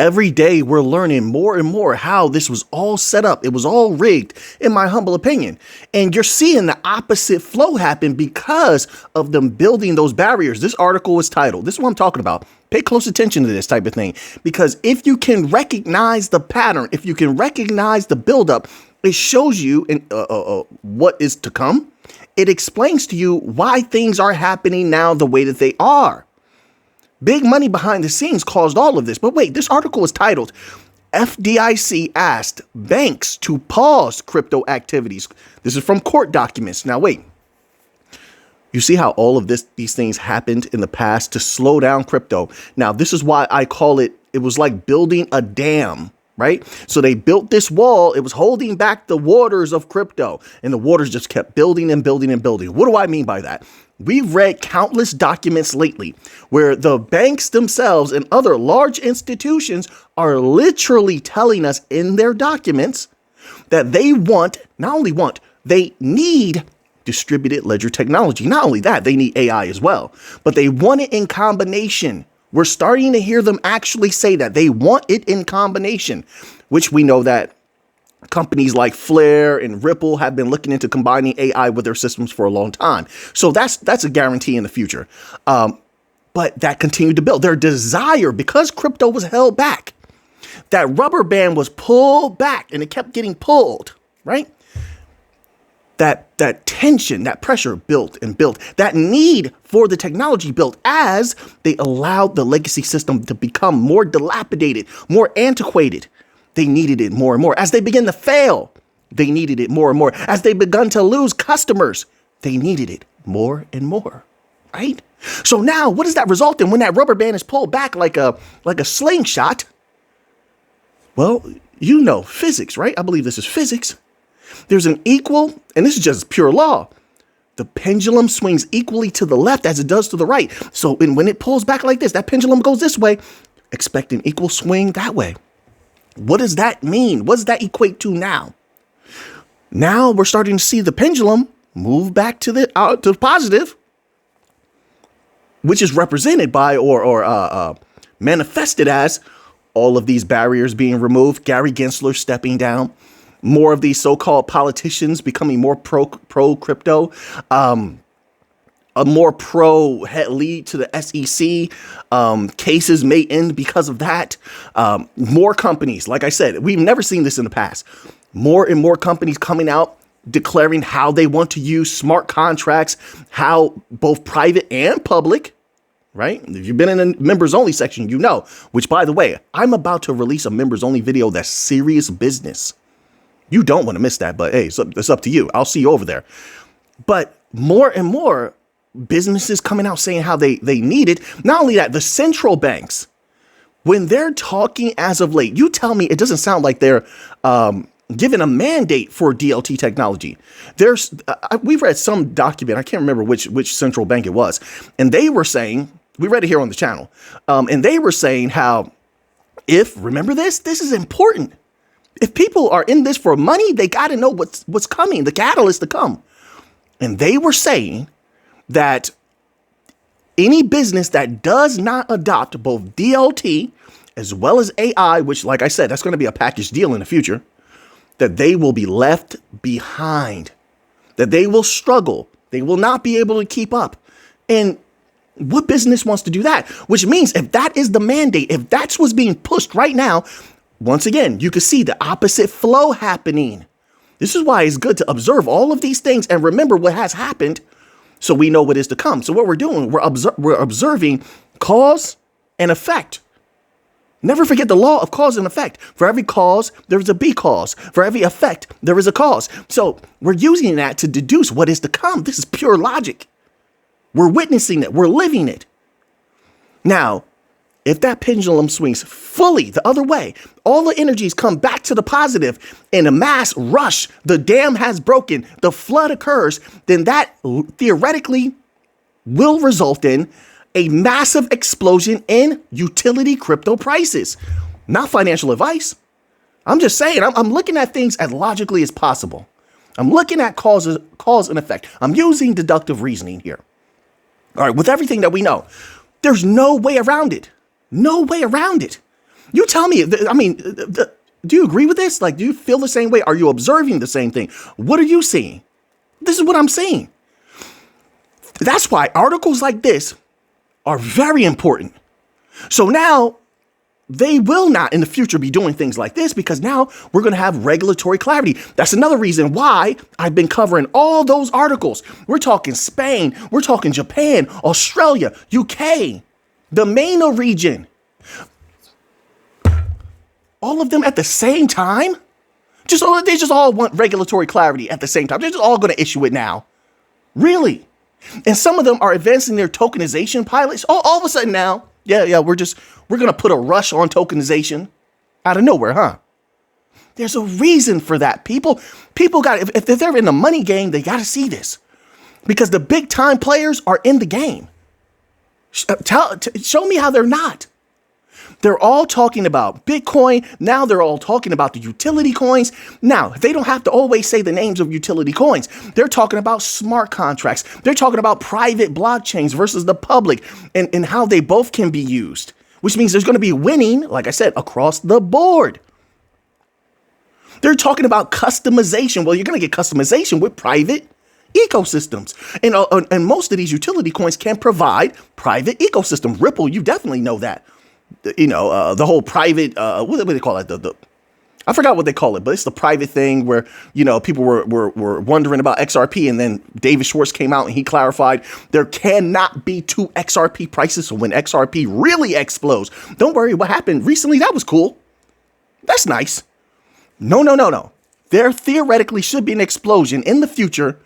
Every day we're learning more and more how this was all set up. It was all rigged, in my humble opinion. And you're seeing the opposite flow happen because of them building those barriers. This article is titled, this is what I'm talking about. Pay close attention to this type of thing, because if you can recognize the pattern, if you can recognize the buildup, it shows you what is to come. It explains to you why things are happening now the way that they are. Big money behind the scenes caused all of this. But wait, this article is titled, FDIC asked banks to pause crypto activities. This is from court documents. Now, wait. You see how all of these things happened in the past to slow down crypto. Now, this is why I call it was like building a dam, right? So they built this wall. It was holding back the waters of crypto, and the waters just kept building and building and building. What do I mean by that? We've read countless documents lately where the banks themselves and other large institutions are literally telling us in their documents that they they need distributed ledger technology. Not only that, they need AI as well, but they want it in combination. We're starting to hear them actually say that they want it in combination, which we know that companies like Flare and Ripple have been looking into combining AI with their systems for a long time. So that's a guarantee in the future. But that continued to build. Their desire, because crypto was held back, that rubber band was pulled back and it kept getting pulled, right? That tension, that pressure built and built, that need for the technology built as they allowed the legacy system to become more dilapidated, more antiquated. They needed it more and more. As they began to fail, they needed it more and more. As they begun to lose customers, they needed it more and more, right? So now what does that result in when that rubber band is pulled back like a slingshot? Well, you know physics, right? I believe this is physics. There's an equal, and this is just pure law. The pendulum swings equally to the left as it does to the right. So when it pulls back like this, that pendulum goes this way, expect an equal swing that way. What does that mean? What does that equate to now? Now we're starting to see the pendulum move back to the positive, which is represented by or manifested as all of these barriers being removed, Gary Gensler stepping down, more of these so-called politicians becoming more pro crypto, a more pro head lead to the SEC. Cases may end because of that. More companies, like I said, we've never seen this in the past. More and more companies coming out declaring how they want to use smart contracts, how both private and public, right? If you've been in the members only section, you know, which by the way, I'm about to release a members only video that's serious business. You don't want to miss that, but hey, it's up to you. I'll see you over there. But more and more businesses coming out saying how they need it. Not only that, the central banks, when they're talking as of late, you tell me it doesn't sound like they're given a mandate for DLT technology. We've read some document, I can't remember which central bank it was, and they were saying, we read it here on the channel, and they were saying how remember this is important. If people are in this for money, they got to know what's coming, the catalyst to come. And they were saying that any business that does not adopt both DLT as well as AI, which, like I said, that's going to be a package deal in the future, that they will be left behind, that they will struggle. They will not be able to keep up. And what business wants to do that? Which means if that is the mandate, if that's what's being pushed right now, once again, you can see the opposite flow happening. This is why it's good to observe all of these things and remember what has happened so we know what is to come. So what we're doing, we're observing cause and effect. Never forget the law of cause and effect. For every cause, there is a B cause. For every effect, there is a cause. So we're using that to deduce what is to come. This is pure logic. We're witnessing it. We're living it. Now, if that pendulum swings fully the other way, all the energies come back to the positive in a mass rush, the dam has broken, the flood occurs, then that theoretically will result in a massive explosion in utility crypto prices. Not financial advice. I'm just saying, I'm looking at things as logically as possible. I'm looking at cause and effect. I'm using deductive reasoning here. All right, with everything that we know, there's no way around it. No way around it. You tell me, I mean, do you agree with this? Like, do you feel the same way? Are you observing the same thing? What are you seeing? This is what I'm seeing. That's why articles like this are very important. So now they will not in the future be doing things like this, because now we're going to have regulatory clarity. That's another reason why I've been covering all those articles. We're talking Spain, we're talking Japan, Australia, UK, the MENA region. All of them at the same time? They just all want regulatory clarity at the same time. They're just all going to issue it now. Really? And some of them are advancing their tokenization pilots. All of a sudden now, we're going to put a rush on tokenization out of nowhere, huh? There's a reason for that. People got, if they're in the money game, they got to see this, because the big time players are in the game. Show me how they're not. They're all talking about Bitcoin. Now they're all talking about the utility coins. Now, they don't have to always say the names of utility coins. They're talking about smart contracts. They're talking about private blockchains versus the public, and how they both can be used, which means there's going to be winning, like I said, across the board. They're talking about customization. Well, you're going to get customization with private ecosystems. And most of these utility coins can provide private ecosystem. Ripple, you definitely know that. The whole private, what do they call it? I forgot what they call it, but it's the private thing where, people were wondering about XRP, and then David Schwartz came out and he clarified there cannot be two XRP prices. So when XRP really explodes, don't worry what happened recently. That was cool. That's nice. No. There theoretically should be an explosion in the future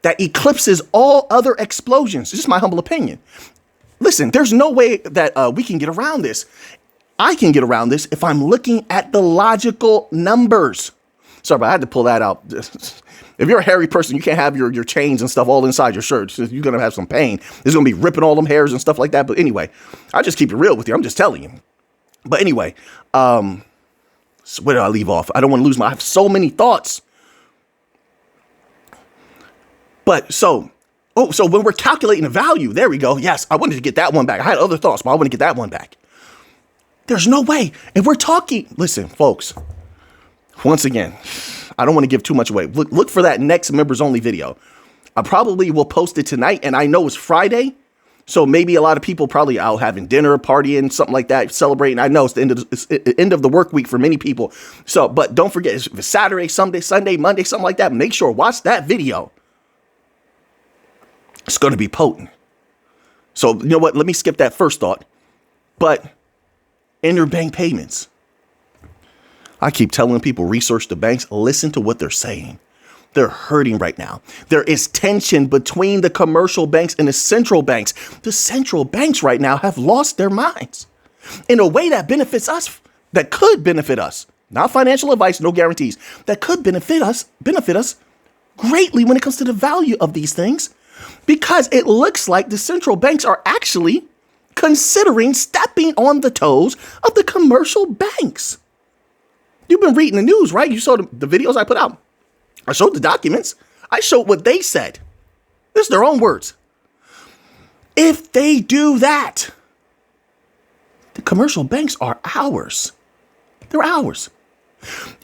that eclipses all other explosions. This is my humble opinion. Listen, there's no way that we can get around this. I can get around this if I'm looking at the logical numbers. Sorry, but I had to pull that out. If you're a hairy person, you can't have your chains and stuff all inside your shirt. So you're going to have some pain. It's going to be ripping all them hairs and stuff like that. But anyway, I just keep it real with you. I'm just telling you. But anyway, so where did I leave off? I don't want to lose I have so many thoughts. But so when we're calculating the value, there we go. Yes, I wanted to get that one back. I had other thoughts, but I want to get that one back. There's no way. And we're talking, listen, folks, once again, I don't want to give too much away. Look for that next members only video. I probably will post it tonight, and I know it's Friday. So maybe a lot of people probably out having dinner, partying, something like that, celebrating. I know it's the end of the work week for many people. So, but don't forget, if it's Saturday, Sunday, Monday, something like that, make sure watch that video. It's going to be potent. So, you know what? Let me skip that first thought. But interbank payments. I keep telling people, research the banks, listen to what they're saying. They're hurting right now. There is tension between the commercial banks and the central banks. The central banks right now have lost their minds in a way that benefits us, that could benefit us. Not financial advice, no guarantees. That could benefit us greatly when it comes to the value of these things. Because it looks like the central banks are actually considering stepping on the toes of the commercial banks. You've been reading the news, right? You saw the videos I put out. I showed the documents. I showed what they said. This is their own words. If they do that, the commercial banks are ours. They're ours.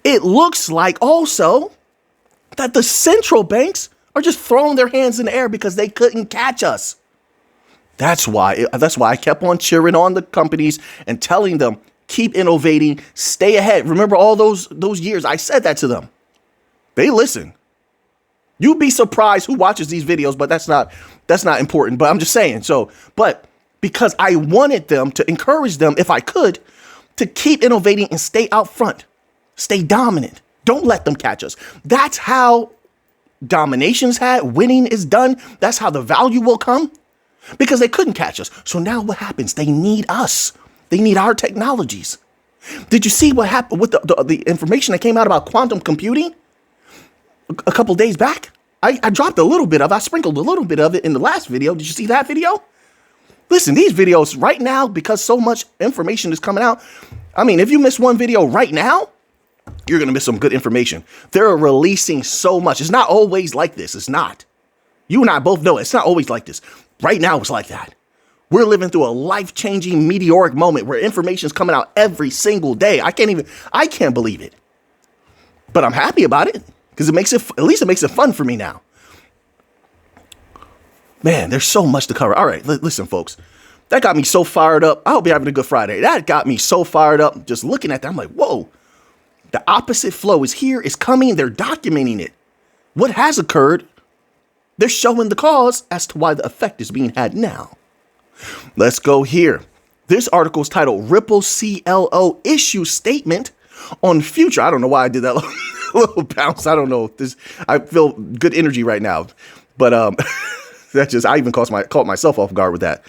It looks like also that the central banks are just throwing their hands in the air because they couldn't catch us. That's why I kept on cheering on the companies and telling them, keep innovating, stay ahead. Remember all those years I said that to them. They listen. You'd be surprised who watches these videos, but that's not important. But I'm just saying. But because I wanted them to encourage them, if I could, to keep innovating and stay out front, stay dominant. Don't let them catch us. That's how domination's had, winning is done. That's how the value will come, because they couldn't catch us. So now what happens? They need us. They need our technologies. Did you see what happened with the information that came out about quantum computing a couple days back? I dropped a little bit of it. I sprinkled a little bit of it in the last video. Did you see that video? Listen, these videos right now, because so much information is coming out. I mean, if you miss one video right now, you're going to miss some good information. They're releasing so much. It's not always like this. It's not. You and I both know it's not always like this. Right now, it's like that. We're living through a life-changing meteoric moment where information is coming out every single day. I can't believe it. But I'm happy about it because at least it makes it fun for me now. Man, there's so much to cover. All right, listen, folks. That got me so fired up. I hope you're having a good Friday. That got me so fired up. Just looking at that, I'm like, whoa. The opposite flow is here, it's coming. They're documenting it. What has occurred? They're showing the cause as to why the effect is being had now. Let's go here. This article is titled Ripple CLO Issue Statement on Future. I don't know why I did that little bounce. I don't know. I feel good energy right now. But I even caught myself off guard with that.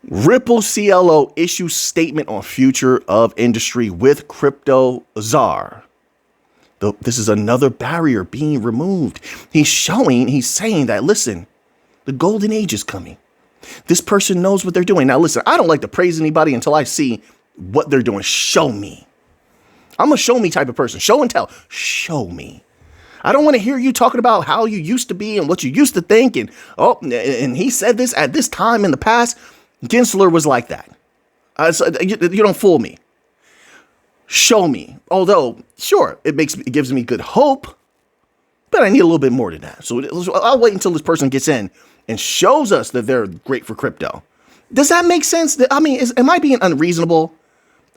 Ripple CLO issue statement on future of industry with crypto czar. This is another barrier being removed. He's saying that, listen, the golden age is coming. This person knows what they're doing. Now, listen, I don't like to praise anybody until I see what they're doing. Show me. I'm a show me type of person. Show and tell. Show me. I don't want to hear you talking about how you used to be and what you used to think. And he said this at this time in the past. Gensler was like that. So you don't fool me. Show me. Although, sure, it gives me good hope, but I need a little bit more than that. So I'll wait until this person gets in and shows us that they're great for crypto. Does that make sense? I mean, am I being unreasonable?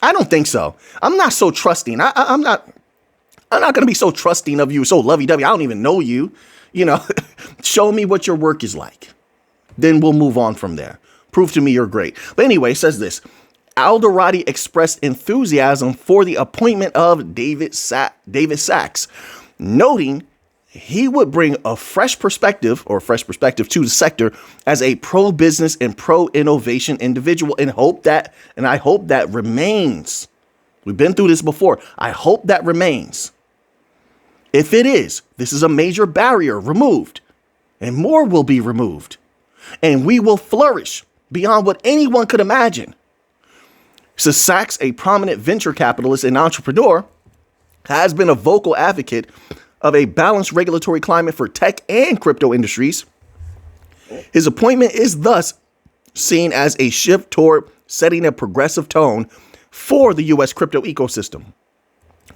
I don't think so. I'm not so trusting. I'm not going to be so trusting of you, so lovey-dovey. I don't even know you. Show me what your work is like. Then we'll move on from there. Prove to me you're great. But anyway, it says this. Alderati expressed enthusiasm for the appointment of David Sachs, noting he would bring a fresh perspective to the sector as a pro-business and pro-innovation individual, and I hope that remains. We've been through this before. I hope that remains. If it is, this is a major barrier removed, and more will be removed, and we will flourish beyond what anyone could imagine. So Sachs, a prominent venture capitalist and entrepreneur, has been a vocal advocate of a balanced regulatory climate for tech and crypto industries. His appointment is thus seen as a shift toward setting a progressive tone for the U.S. crypto ecosystem.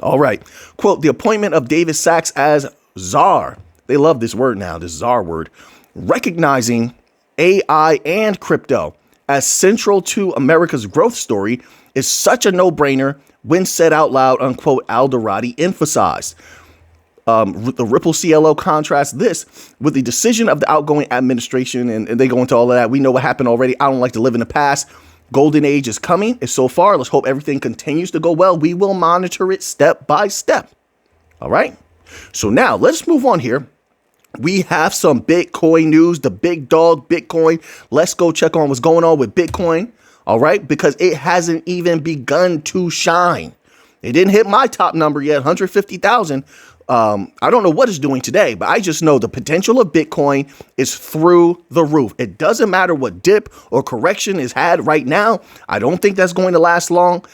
All right. Quote, the appointment of David Sachs as czar. They love this word now, this czar word. Recognizing AI and crypto as central to America's growth story is such a no-brainer when said out loud, unquote, Alderati emphasized. The Ripple CLO contrasts this with the decision of the outgoing administration, and they go into all of that. We know what happened already. I don't like to live in the past. Golden age is coming. It's so far. Let's hope everything continues to go well. We will monitor it step by step. All right. So now let's move on here. We have some Bitcoin news, the big dog Bitcoin. Let's go check on what's going on with Bitcoin. All right. Because it hasn't even begun to shine. It didn't hit my top number yet, 150,000. I don't know what it's doing today, but I just know the potential of Bitcoin is through the roof. It doesn't matter what dip or correction is had right now. I don't think that's going to last long.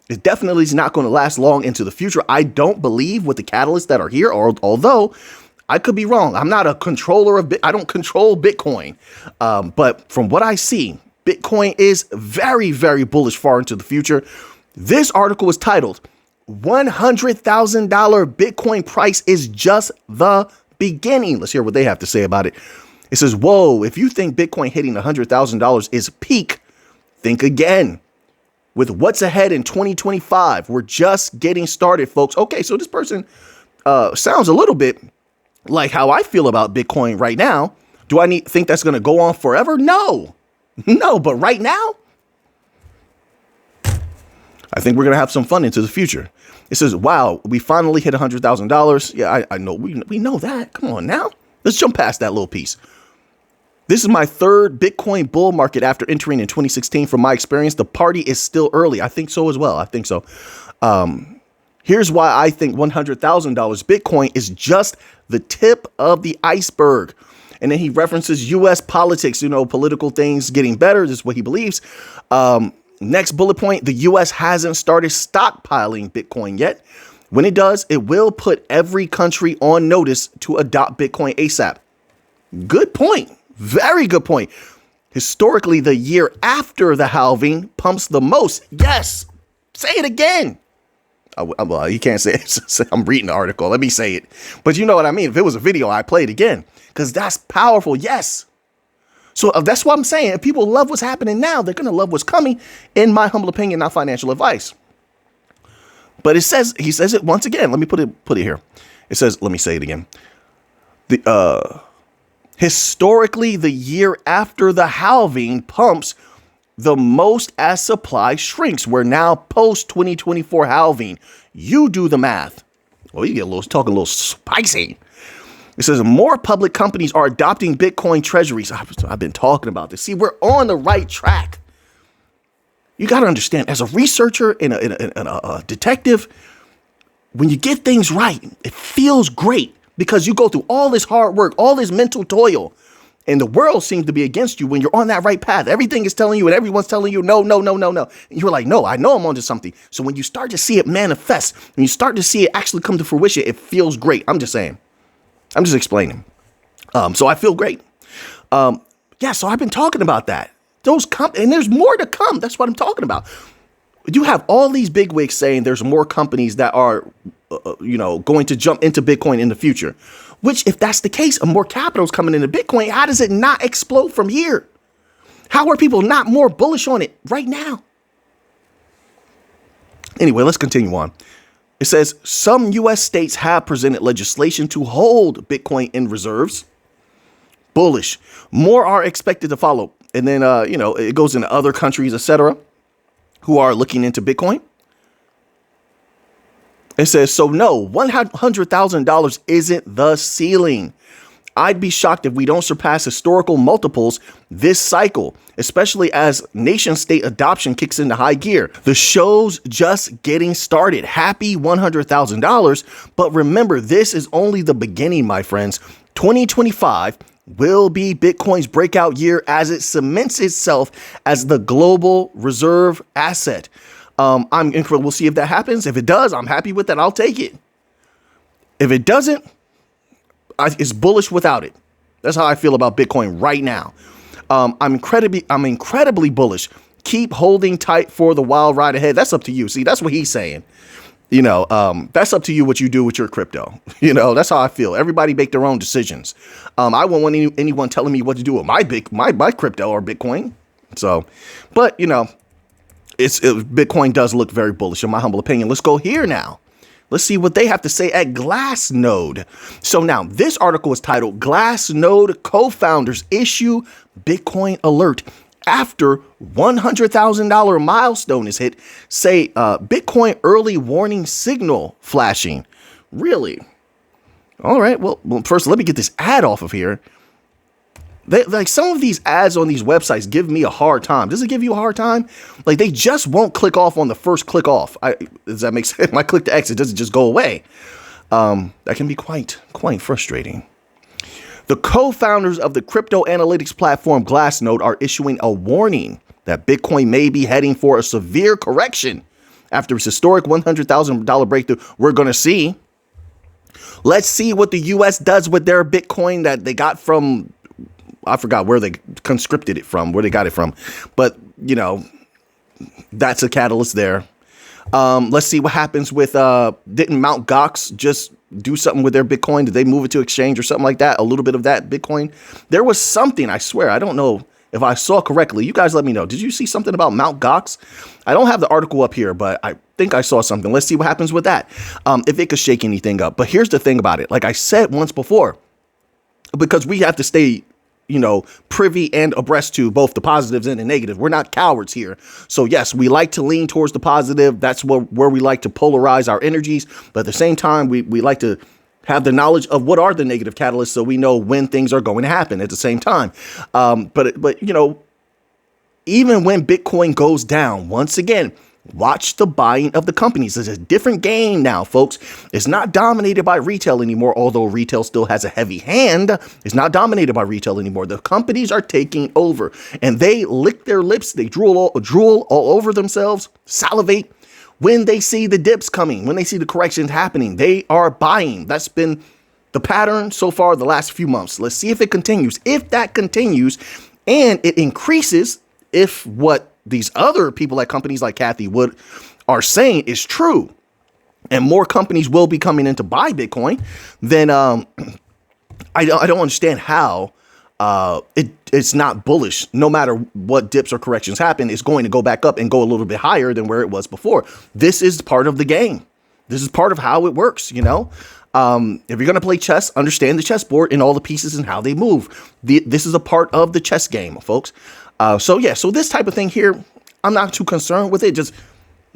It definitely is not going to last long into the future. I don't believe with the catalysts that are here, although I could be wrong. I'm not a controller of I don't control Bitcoin. But from what I see, Bitcoin is very, very bullish far into the future. This article is titled $100,000 Bitcoin price is just the beginning. Let's hear what they have to say about it. It says, whoa, if you think Bitcoin hitting $100,000 is peak, think again. With what's ahead in 2025, we're just getting started, folks. Okay, so this person sounds a little bit like how I feel about Bitcoin right now. Do I think that's going to go on forever? No, but right now, I think we're going to have some fun into the future. It says, wow, we finally hit $100,000. Yeah, I know. We know that. Come on now. Let's jump past that little piece. This is my third Bitcoin bull market after entering in 2016. From my experience, the party is still early. I think so as well. I think so. Here's why I think $100,000 Bitcoin is just the tip of the iceberg. And then he references U.S. politics, political things getting better. This is what he believes. Next bullet point, the U.S. hasn't started stockpiling Bitcoin yet. When it does, it will put every country on notice to adopt Bitcoin ASAP. Good point. Very good point. Historically, the year after the halving pumps the most. Yes. Say it again. Well, you can't say it. I'm reading the article. Let me say it. But you know what I mean. If it was a video, I'd play it again because that's powerful. Yes. So that's what I'm saying. If people love what's happening now, they're going to love what's coming, in my humble opinion, not financial advice. But he says it once again. Let me put it here. It says, let me say it again. Historically, the year after the halving pumps the most as supply shrinks. We're now post 2024 halving. You do the math. Well, you get talking a little spicy. It says more public companies are adopting Bitcoin treasuries. I've been talking about this. See, we're on the right track. You got to understand, as a researcher and a detective, when you get things right, it feels great because you go through all this hard work, all this mental toil, and the world seems to be against you when you're on that right path. Everything is telling you and everyone's telling you, no, no, no, no, no. And you're like, no, I know I'm onto something. So when you start to see it manifest, when you start to see it actually come to fruition, it feels great. I'm just saying. I'm just explaining. So I feel great. Yeah, so I've been talking about that. And there's more to come. That's what I'm talking about. You have all these bigwigs saying there's more companies that are, going to jump into Bitcoin in the future. Which, if that's the case, more capital is coming into Bitcoin. How does it not explode from here? How are people not more bullish on it right now? Anyway, let's continue on. It says some U.S. states have presented legislation to hold Bitcoin in reserves. Bullish. More are expected to follow. And then, it goes into other countries, etc., who are looking into Bitcoin. It says, so no, $100,000 isn't the ceiling. I'd be shocked if we don't surpass historical multiples this cycle, especially as nation state adoption kicks into high gear. The show's just getting started. Happy $100,000. But remember, this is only the beginning, my friends. 2025 will be Bitcoin's breakout year as it cements itself as the global reserve asset. We'll see if that happens. If it does, I'm happy with that. I'll take it. If it doesn't, it's bullish without it. That's how I feel about Bitcoin right now. I'm incredibly bullish. Keep holding tight for the wild ride ahead. That's up to you. See, that's what he's saying. That's up to you what you do with your crypto. That's how I feel. Everybody make their own decisions. I won't want anyone telling me what to do with my crypto or Bitcoin. So, but Bitcoin does look very bullish in my humble opinion. Let's go here now. Let's see what they have to say at Glassnode. So now this article is titled Glassnode Co-Founders Issue Bitcoin Alert After $100,000 Milestone is Hit. Say Bitcoin Early Warning Signal Flashing. Really? All right. Well, first, let me get this ad off of here. Some of these ads on these websites give me a hard time. Does it give you a hard time? They just won't click off on the first click off. Does that make sense? My click to exit doesn't just go away. That can be quite frustrating. The co-founders of the crypto analytics platform Glassnode are issuing a warning that Bitcoin may be heading for a severe correction after its historic $100,000 breakthrough. We're going to see. Let's see what the U.S. does with their Bitcoin that they got from, I forgot where they conscripted it from, where they got it from. But, that's a catalyst there. Let's see what happens with, didn't Mt. Gox just do something with their Bitcoin? Did they move it to exchange or something like that? A little bit of that Bitcoin. There was something, I swear. I don't know if I saw correctly. You guys let me know. Did you see something about Mt. Gox? I don't have the article up here, but I think I saw something. Let's see what happens with that. If it could shake anything up. But here's the thing about it. Like I said once before, because we have to stay privy and abreast to both the positives and the negative. We're not cowards here. So yes, we like to lean towards the positive. That's where we like to polarize our energies. But at the same time, we like to have the knowledge of what are the negative catalysts so we know when things are going to happen at the same time. But even when Bitcoin goes down, once again, watch the buying of the companies. It's a different game now, folks. It's not dominated by retail anymore, although retail still has a heavy hand. It's not dominated by retail anymore. The companies are taking over, and they lick their lips. They drool all over themselves, salivate when they see the dips coming, when they see the corrections happening. They are buying. That's been the pattern so far the last few months. Let's see if it continues. If that continues, And it increases if what these other people like companies like Kathy Wood are saying is true, and more companies will be coming in to buy Bitcoin, then I don't understand how it's not bullish. No matter what dips or corrections happen, it's going to go back up and go a little bit higher than where it was before. This is part of the game. This is part of how it works, you know? If you're going to play chess, understand the chessboard and all the pieces and how they move. This is a part of the chess game, folks. So this type of thing here, I'm not too concerned with it.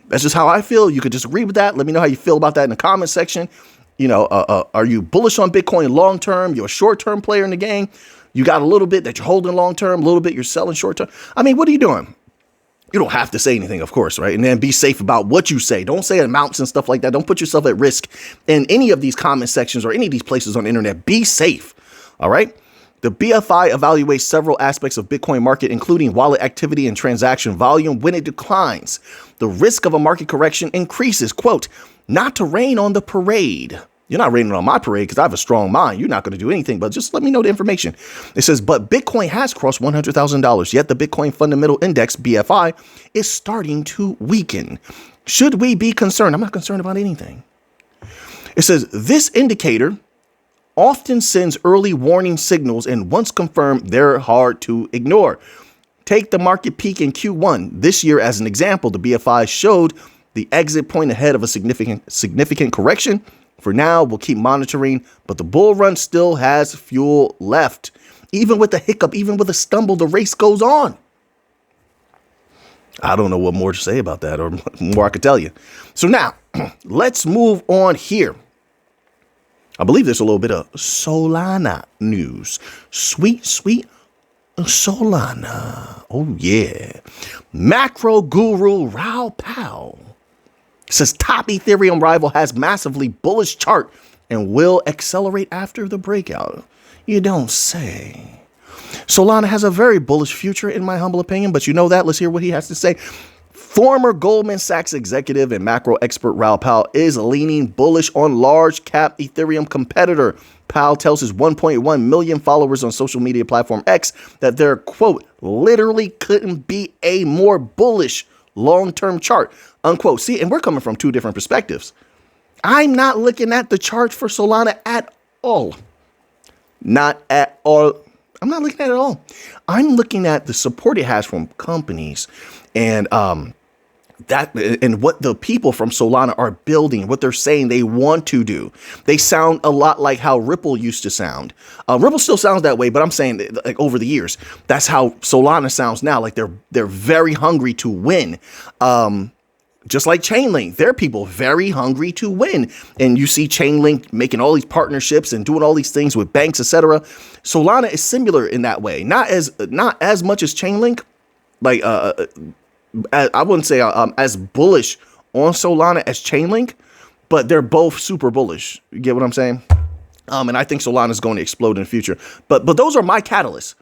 That's just how I feel. You could disagree with that. Let me know how you feel about that in the comment section. You know, are you bullish on Bitcoin long term? You're a short term player in the game. You got a little bit that you're holding long term, a little bit you're selling short term. I mean, what are you doing? You don't have to say anything, of course, right? And then be safe about what you say. Don't say amounts and stuff like that. Don't put yourself at risk in any of these comment sections or any of these places on the internet. Be safe. All right. The BFI evaluates several aspects of Bitcoin market, including wallet activity and transaction volume. When it declines, the risk of a market correction increases. Quote, not to rain on the parade. You're not raining on my parade because I have a strong mind. You're not going to do anything, but just let me know the information. It says, but Bitcoin has crossed $100,000, yet the Bitcoin Fundamental Index, BFI, is starting to weaken. Should we be concerned? I'm not concerned about anything. It says, this indicator often sends early warning signals, and once confirmed, they're hard to ignore. Take the market peak in Q1 this year as an example. The BFI showed the exit point ahead of a significant correction. For now, we'll keep monitoring, but the bull run still has fuel left. Even with a hiccup, even with a stumble, the race goes on. I don't know what more to say about that or more I could tell you. So now, let's move on here. I believe there's a little bit of Solana news. Sweet Solana. Oh, yeah. Macro guru Raoul Pal says top Ethereum rival has massively bullish chart and will accelerate after the breakout. You don't say. Solana has a very bullish future, in my humble opinion, but you know that. Let's hear what he has to say. Former Goldman Sachs executive and macro expert Raoul Pal is leaning bullish on large cap Ethereum competitor. Pal tells his 1.1 million followers on social media platform X that there, quote, literally couldn't be a more bullish long-term chart, unquote. See, and we're coming from two different perspectives. I'm not looking at the chart for Solana at all. Not at all. I'm not looking at it at all. I'm looking at the support it has from companies and what the people from Solana are building, what they're saying they want to do. They sound a lot like how Ripple used to sound. Ripple still sounds that way, but I'm saying like over the years, that's how Solana sounds now. Like they're very hungry to win. Just like Chainlink, they're people very hungry to win. And you see Chainlink making all these partnerships and doing all these things with banks, etc. Solana is similar in that way. Not as much as Chainlink. Like I wouldn't say as bullish on Solana as Chainlink, but they're both super bullish. You get what I'm saying? And I think Solana is going to explode in the future. But those are my catalysts.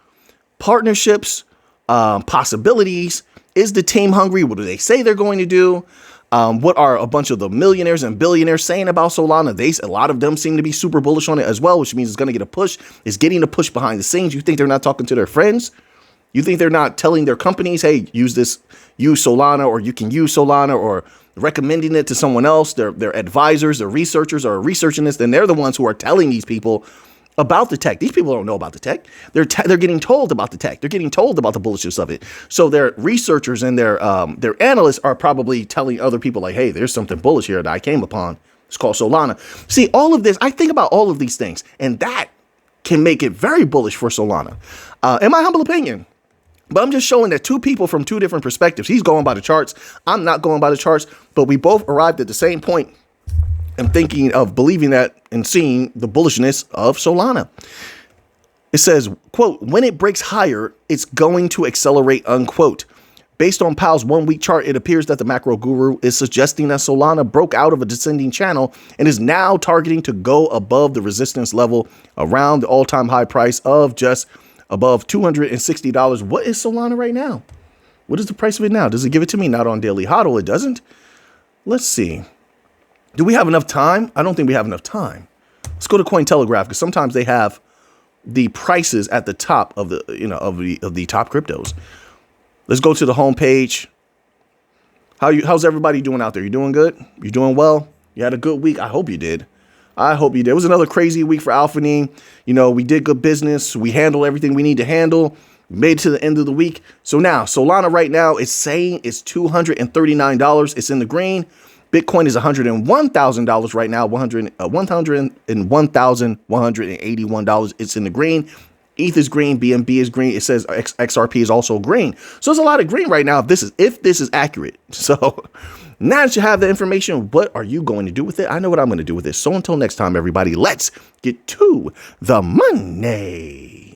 Partnerships, possibilities. Is the team hungry? What do they say they're going to do? What are a bunch of the millionaires and billionaires saying about Solana? A lot of them seem to be super bullish on it as well, which means it's going to get a push. It's getting a push behind the scenes. You think they're not talking to their friends? You think they're not telling their companies, hey, use Solana, or you can use Solana, or recommending it to someone else? Their advisors, their researchers are researching this. Then they're the ones who are telling these people about the tech. These people don't know about the tech. They're getting told about the tech. They're getting told about the bullishness of it. So their researchers and their analysts are probably telling other people like, hey, there's something bullish here that I came upon. It's called Solana. See, all of this, I think about all of these things, and that can make it very bullish for Solana, in my humble opinion. But I'm just showing that two people from two different perspectives. He's going by the charts. I'm not going by the charts, but we both arrived at the same point. I'm thinking of believing that and seeing the bullishness of Solana. It says, quote, when it breaks higher, it's going to accelerate, unquote. Based on Pal's 1 week chart, it appears that the macro guru is suggesting that Solana broke out of a descending channel and is now targeting to go above the resistance level around the all-time high price of just above $260. What is Solana right now? What is the price of it now? Does it give it to me? Not on Daily Hodl. It doesn't. Let's see. Do we have enough time? I don't think we have enough time. Let's go to Cointelegraph because sometimes they have the prices at the top of the, of the top cryptos. Let's go to the home page. How's everybody doing out there? You doing good? You doing well? You had a good week? I hope you did. It was another crazy week for Alphanine. We did good business. We handled everything we need to handle. We made it to the end of the week. So now Solana right now is saying it's $239. It's in the green. Bitcoin is $101,000 right now. $101,181. It's in the green. ETH is green. BNB is green. It says XRP is also green. So there's a lot of green right now if this is accurate. So now that you have the information, what are you going to do with it? I know what I'm going to do with it. So until next time, everybody, let's get to the money.